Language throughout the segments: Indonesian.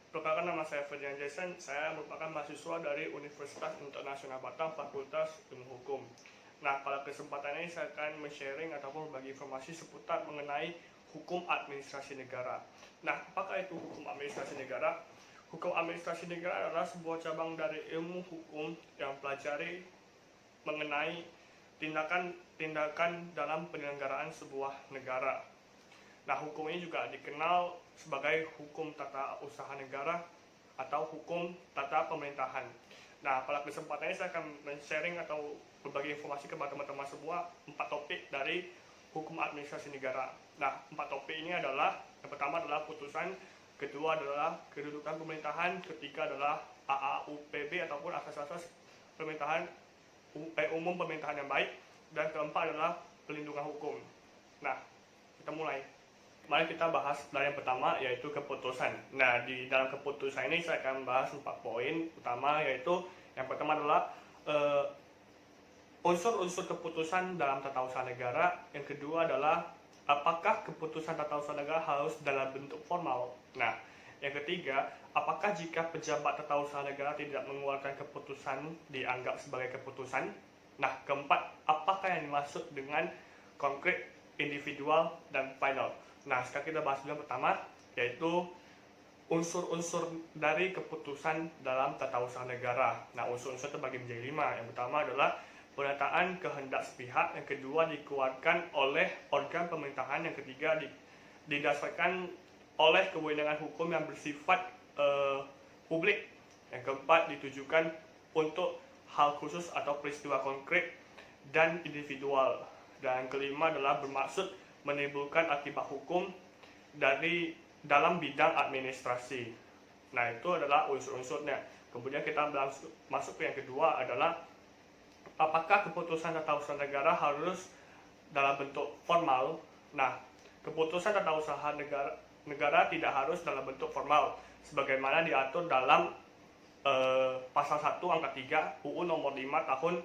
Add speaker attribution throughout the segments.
Speaker 1: Perkenalkan, nama saya Ferdian Jason. Saya merupakan mahasiswa dari Universitas Internasional Batam, Fakultas Ilmu Hukum. Nah, pada kesempatan ini saya akan men-sharing ataupun berbagi informasi seputar mengenai hukum administrasi negara. Nah, apakah itu hukum administrasi negara? Hukum administrasi negara adalah sebuah cabang dari ilmu hukum yang pelajari mengenai tindakan-tindakan dalam penyelenggaraan sebuah negara. Nah, hukum ini juga dikenal sebagai hukum tata usaha negara atau hukum tata pemerintahan. Nah, pada kesempatan ini saya akan men-sharing atau berbagi informasi kepada teman-teman semua 4 topik dari hukum administrasi negara. Nah, 4 topik ini adalah, yang pertama adalah putusan, kedua adalah kedudukan pemerintahan, ketiga adalah AAUPB ataupun asas-asas pemerintahan umum pemerintahan yang baik, dan keempat adalah pelindungan hukum. Nah, kita mulai. Mari kita bahas dari yang pertama, yaitu keputusan. Nah, di dalam keputusan ini saya akan bahas 4 poin utama, yaitu yang pertama adalah unsur-unsur keputusan dalam tata usaha negara. Yang kedua adalah apakah keputusan tata usaha negara harus dalam bentuk formal. Nah, yang ketiga, apakah jika pejabat tata usaha negara tidak mengeluarkan keputusan dianggap sebagai keputusan. Nah, keempat, apakah yang dimaksud dengan konkret, individual, dan final. Nah, sekarang kita bahas dulu yang pertama, yaitu unsur-unsur dari keputusan dalam tata usaha negara. Nah, unsur-unsur terbagi menjadi 5. Yang pertama adalah pernyataan kehendak sepihak, yang kedua dikeluarkan oleh organ pemerintahan, yang ketiga didasarkan oleh kewenangan hukum yang bersifat publik, yang keempat ditujukan untuk hal khusus atau peristiwa konkret dan individual, dan yang kelima adalah bermaksud menimbulkan akibat hukum dalam bidang administrasi. Nah, itu adalah unsur-unsurnya. Kemudian kita masuk ke yang kedua adalah apakah keputusan tata usaha negara harus dalam bentuk formal. Nah, keputusan tata usaha negara tidak harus dalam bentuk formal sebagaimana diatur dalam pasal 1 angka 3 UU nomor 5 tahun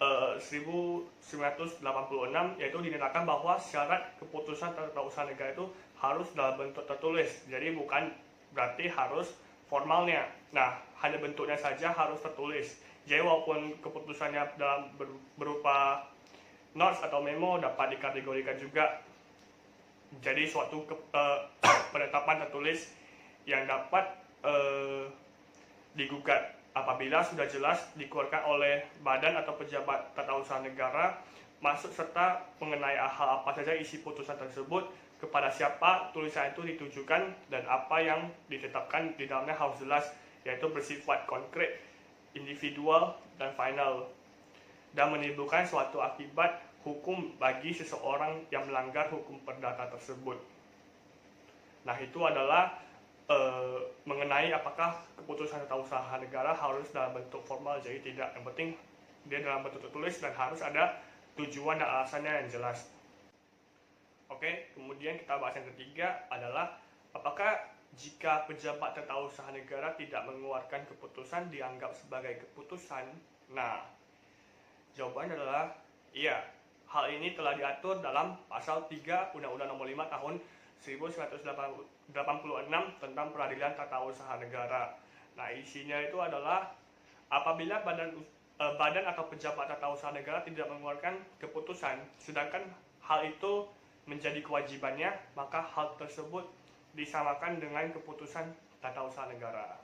Speaker 1: 1986, yaitu dinyatakan bahwa syarat keputusan tata usaha negara itu harus dalam bentuk tertulis. Jadi bukan berarti harus formalnya. Nah, hanya bentuknya saja harus tertulis. Jadi walaupun keputusannya dalam berupa notes atau memo dapat dikategorikan juga jadi suatu penetapan tertulis yang dapat digugat apabila sudah jelas dikeluarkan oleh badan atau pejabat tata usaha negara, maksud serta mengenai hal apa saja isi putusan tersebut, kepada siapa tulisan itu ditujukan, dan apa yang ditetapkan di dalamnya harus jelas, yaitu bersifat konkret, individual, dan final, dan menimbulkan suatu akibat hukum bagi seseorang yang melanggar hukum perdata tersebut. Nah, itu adalah mengenai apakah keputusan tata usaha negara harus dalam bentuk formal. Jadi tidak, yang penting dia dalam bentuk tertulis dan harus ada tujuan dan alasannya yang jelas. Oke, kemudian kita bahas yang ketiga adalah apakah jika pejabat tata usaha negara tidak mengeluarkan keputusan dianggap sebagai keputusan. Nah, jawabannya adalah iya. Hal ini telah diatur dalam pasal 3 Undang-Undang Nomor 5 tahun 1986 tentang Peradilan Tata Usaha Negara. Nah, isinya itu adalah apabila badan atau pejabat tata usaha negara tidak mengeluarkan keputusan, sedangkan hal itu menjadi kewajibannya, maka hal tersebut disamakan dengan keputusan tata usaha negara.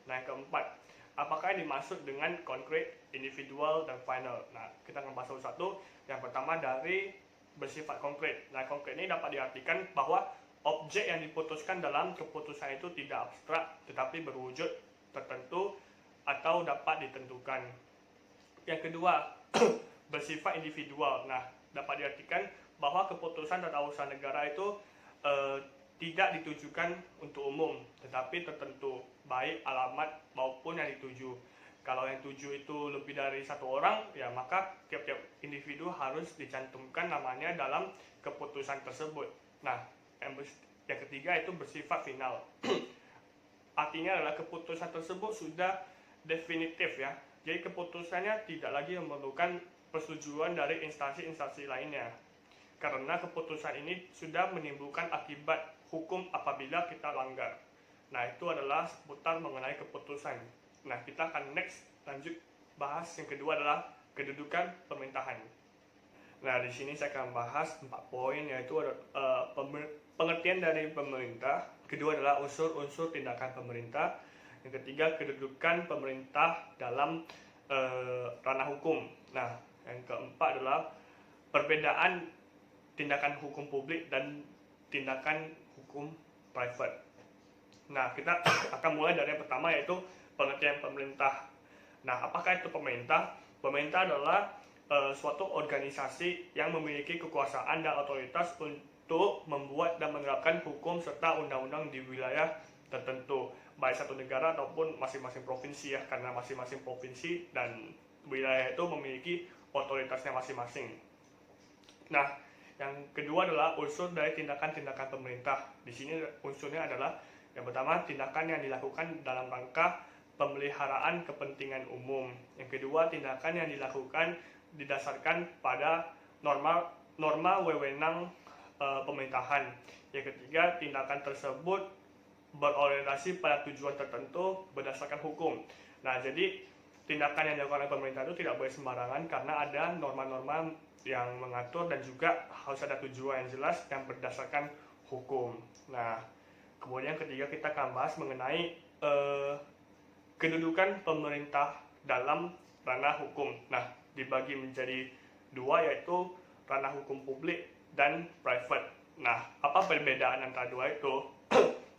Speaker 1: Nah, yang keempat, apakah yang dimaksud dengan konkret, individual, dan final? Nah, kita akan bahas satu-satu. Yang pertama dari bersifat konkret. Nah, konkret ini dapat diartikan bahwa objek yang diputuskan dalam keputusan itu tidak abstrak, tetapi berwujud tertentu atau dapat ditentukan. Yang kedua, bersifat individual. Nah, dapat diartikan bahwa keputusan tata usaha negara itu tidak ditujukan untuk umum, tetapi tertentu, baik alamat maupun yang dituju. Kalau yang tuju itu lebih dari satu orang, ya maka tiap-tiap individu harus dicantumkan namanya dalam keputusan tersebut. Nah, yang ketiga itu bersifat final. Artinya adalah keputusan tersebut sudah definitif ya. Jadi keputusannya tidak lagi memerlukan persetujuan dari instansi-instansi lainnya. Karena keputusan ini sudah menimbulkan akibat hukum apabila kita langgar. Nah, itu adalah seputar mengenai keputusan. Nah, kita akan next lanjut bahas yang kedua adalah kedudukan pemerintahan. Nah, di sini saya akan bahas 4 poin, yaitu pengertian dari pemerintah, kedua adalah unsur-unsur tindakan pemerintah, yang ketiga kedudukan pemerintah dalam ranah hukum. Nah, yang keempat adalah perbedaan tindakan hukum publik dan tindakan hukum private. Nah, kita akan mulai dari yang pertama, yaitu pengertian pemerintah. Nah, apakah itu pemerintah? Pemerintah adalah suatu organisasi yang memiliki kekuasaan dan otoritas untuk membuat dan menerapkan hukum serta undang-undang di wilayah tertentu, baik satu negara ataupun masing-masing provinsi ya, karena masing-masing provinsi dan wilayah itu memiliki otoritasnya masing-masing. Nah, yang kedua adalah unsur dari tindakan-tindakan pemerintah. Di sini unsurnya adalah yang pertama, tindakan yang dilakukan dalam rangka pemeliharaan kepentingan umum. Yang kedua, tindakan yang dilakukan didasarkan pada norma wewenang pemerintahan. Yang ketiga, tindakan tersebut berorientasi pada tujuan tertentu berdasarkan hukum. Nah, jadi tindakan yang dilakukan oleh pemerintah itu tidak boleh sembarangan karena ada norma-norma yang mengatur dan juga harus ada tujuan yang jelas yang berdasarkan hukum. Nah, kemudian ketiga kita akan bahas mengenai kedudukan pemerintah dalam ranah hukum. Nah, dibagi menjadi dua, yaitu ranah hukum publik dan private. Nah, apa perbedaan antara dua itu?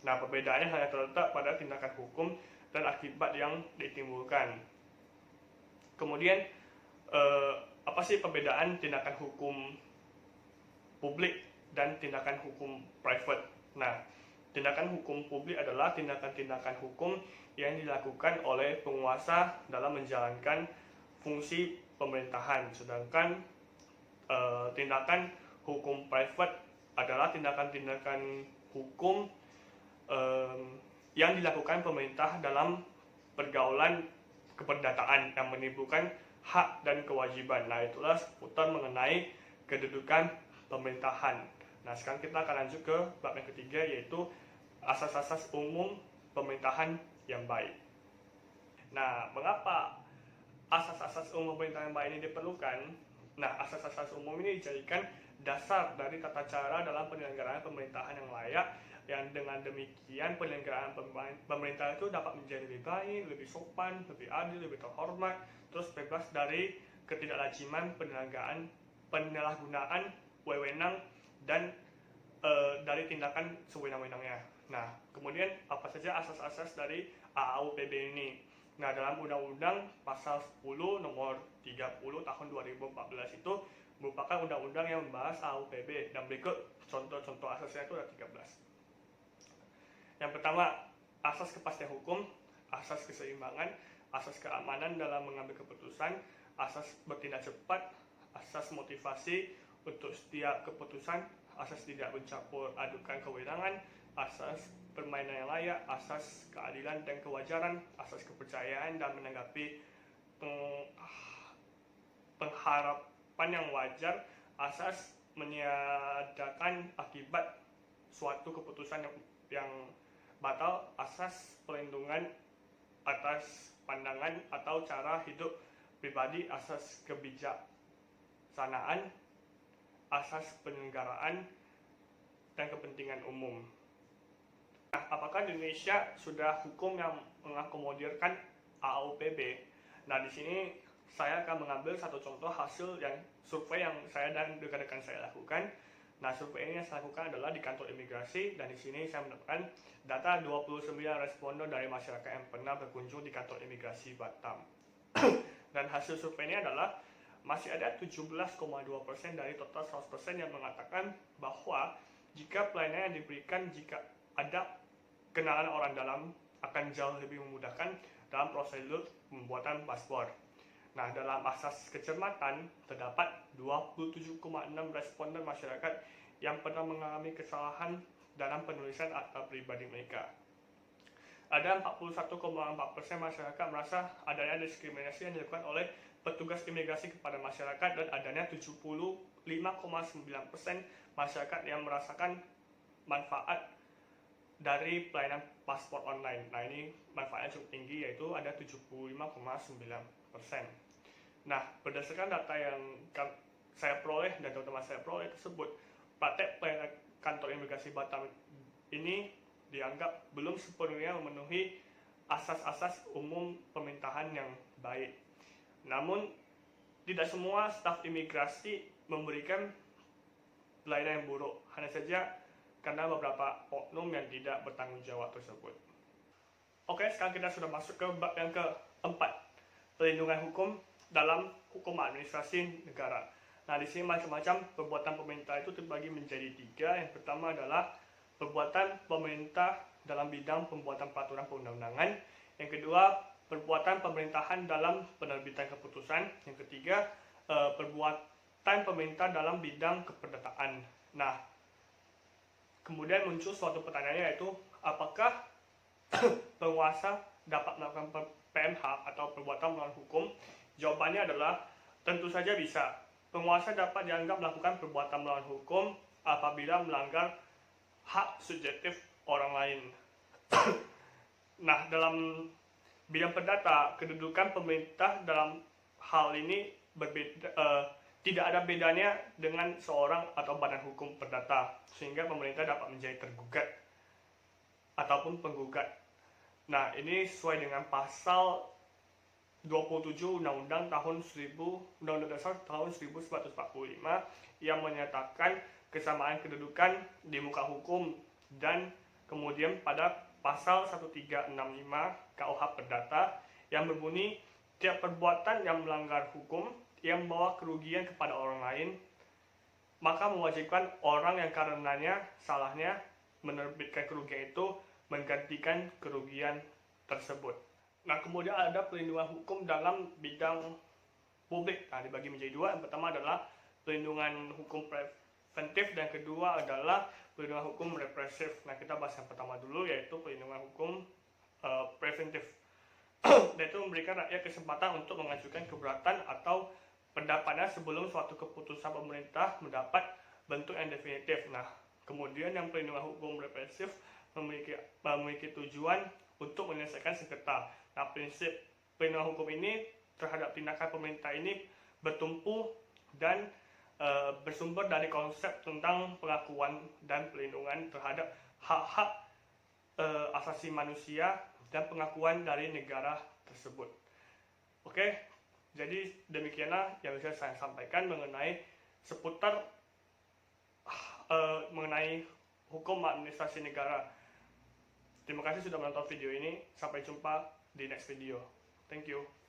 Speaker 1: Nah, perbedaannya hanya terletak pada tindakan hukum dan akibat yang ditimbulkan. Kemudian, apa sih perbedaan tindakan hukum publik dan tindakan hukum private? Nah, tindakan hukum publik adalah tindakan-tindakan hukum yang dilakukan oleh penguasa dalam menjalankan fungsi pemerintahan, sedangkan tindakan hukum private adalah tindakan-tindakan hukum yang dilakukan pemerintah dalam pergaulan keperdataan yang menimbulkan hak dan kewajiban. Nah, itulah seputar mengenai kedudukan pemerintahan. Nah, sekarang kita akan lanjut ke bab yang ketiga, yaitu asas-asas umum pemerintahan yang baik. Nah, mengapa asas-asas umum pemerintahan yang baik ini diperlukan? Nah, asas-asas umum ini dijadikan dasar dari tata cara dalam penyelenggaraan pemerintahan yang layak, yang dengan demikian penyelenggaraan pemerintah itu dapat menjadi lebih baik, lebih sopan, lebih adil, lebih terhormat, terus bebas dari ketidaklaziman penyalahgunaan wewenang dan dari tindakan sewenang-wenangnya. Nah, kemudian apa saja asas-asas dari AAUPB ini? Nah, dalam Undang-Undang Pasal 10 Nomor 30 Tahun 2014 itu merupakan undang-undang yang membahas AAUPB, dan berikut contoh-contoh asasnya itu ada 13. Yang pertama, asas kepastian hukum, asas keseimbangan, asas keamanan dalam mengambil keputusan, asas bertindak cepat, asas motivasi untuk setiap keputusan, asas tidak mencampur adukan kewenangan, asas permainan yang layak, asas keadilan dan kewajaran, asas kepercayaan dan menanggapi pengharapan yang wajar, asas meniadakan akibat suatu keputusan yang batal, asas pelindungan atas pandangan atau cara hidup pribadi, asas kebijaksanaan, asas penyelenggaraan dan kepentingan umum. Nah, apakah di Indonesia sudah hukum yang mengakomodirkan AAUPB? Nah, di sini saya akan mengambil satu contoh hasil yang survei yang saya dan rekan-rekan saya lakukan. Nah, survei ini yang saya lakukan adalah di kantor imigrasi, dan di sini saya mendapatkan data 29 responden dari masyarakat yang pernah berkunjung di kantor imigrasi Batam. Dan hasil survei ini adalah masih ada 17,2% dari total 100% yang mengatakan bahwa jika pelayanan yang diberikan jika ada kenalan orang dalam akan jauh lebih memudahkan dalam prosedur pembuatan paspor. Nah, dalam asas kecermatan terdapat 27,6 responden masyarakat yang pernah mengalami kesalahan dalam penulisan akta pribadi mereka. Ada 41,4% masyarakat merasa adanya diskriminasi yang dilakukan oleh petugas imigrasi kepada masyarakat, dan adanya 75,9% masyarakat yang merasakan manfaat dari pelayanan paspor online. Nah, ini manfaatnya cukup tinggi, yaitu ada 75,9%. Nah, berdasarkan data yang saya peroleh dan teman-teman saya peroleh tersebut, praktek pelayanan kantor imigrasi Batam ini dianggap belum sepenuhnya memenuhi asas-asas umum pemerintahan yang baik. Namun, tidak semua staf imigrasi memberikan pelayanan yang buruk, hanya saja karena beberapa oknum yang tidak bertanggung jawab tersebut. Oke, sekarang kita sudah masuk ke bab yang keempat, perlindungan hukum dalam hukum administrasi negara. Nah, di sini macam-macam perbuatan pemerintah itu terbagi menjadi 3. Yang pertama adalah perbuatan pemerintah dalam bidang pembuatan peraturan perundang-undangan. Yang kedua, perbuatan pemerintahan dalam penerbitan keputusan. Yang ketiga, perbuatan pemerintah dalam bidang keperdataan. Nah, kemudian muncul suatu pertanyaan, yaitu apakah penguasa dapat melakukan PMH atau perbuatan melawan hukum? Jawabannya adalah tentu saja bisa. Penguasa dapat dianggap melakukan perbuatan melawan hukum apabila melanggar hak subjektif orang lain. Nah, dalam bidang perdata, kedudukan pemerintah dalam hal ini berbeda, tidak ada bedanya dengan seorang atau badan hukum perdata, sehingga pemerintah dapat menjadi tergugat ataupun penggugat. Nah, ini sesuai dengan pasal 27 Undang-Undang Dasar tahun 1945 yang menyatakan kesamaan kedudukan di muka hukum, dan kemudian pada pasal 1365 KUH Perdata yang berbunyi tiap perbuatan yang melanggar hukum yang membawa kerugian kepada orang lain, maka mewajibkan orang yang karenanya salahnya menerbitkan kerugian itu menggantikan kerugian tersebut. Nah, kemudian ada perlindungan hukum dalam bidang publik. Nah, dibagi menjadi 2. Yang pertama adalah perlindungan hukum preventif, dan kedua adalah perlindungan hukum represif. Nah, kita bahas yang pertama dulu, yaitu perlindungan hukum preventif. Yaitu memberikan rakyat kesempatan untuk mengajukan keberatan atau pendapatnya sebelum suatu keputusan pemerintah mendapat bentuk yang definitif. Nah, kemudian yang perlindungan hukum represif memiliki tujuan untuk menyelesaikan sengketa. Nah, prinsip perlindungan hukum ini terhadap tindakan pemerintah ini bertumpu dan bersumber dari konsep tentang pengakuan dan pelindungan terhadap hak-hak asasi manusia dan pengakuan dari negara tersebut. Oke, jadi demikianlah yang bisa saya sampaikan mengenai seputar mengenai hukum administrasi negara. Terima kasih sudah menonton video ini. Sampai jumpa di next video. Thank you.